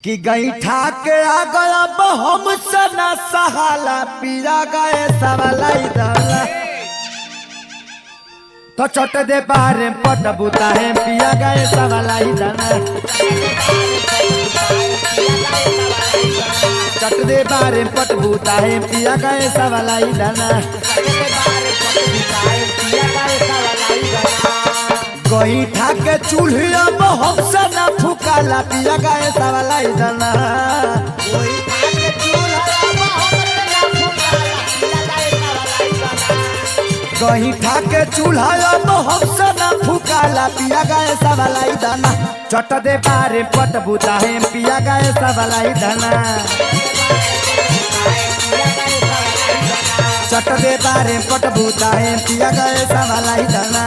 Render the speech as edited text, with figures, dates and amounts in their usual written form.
कि गई ठाके आ गया हमसे न सहाला पिया गए सवालाई दाला तो चट दे बारे पट बुता है पिया गए सवालाई दाना चट दे बारे पट बुता है पिया गए सवालाई दाना गई ठाके चूल्हिया हमसे न फुकाला पिया गए सवालाई दाना गही ठाके चूल्हा हमसे न फुकाला पिया गए सवालाई दाना चट दे बारे पट बुता है पिया गए सवालाई दाना चट दे बारे पट बुता है पिया गए सवालाई दाना।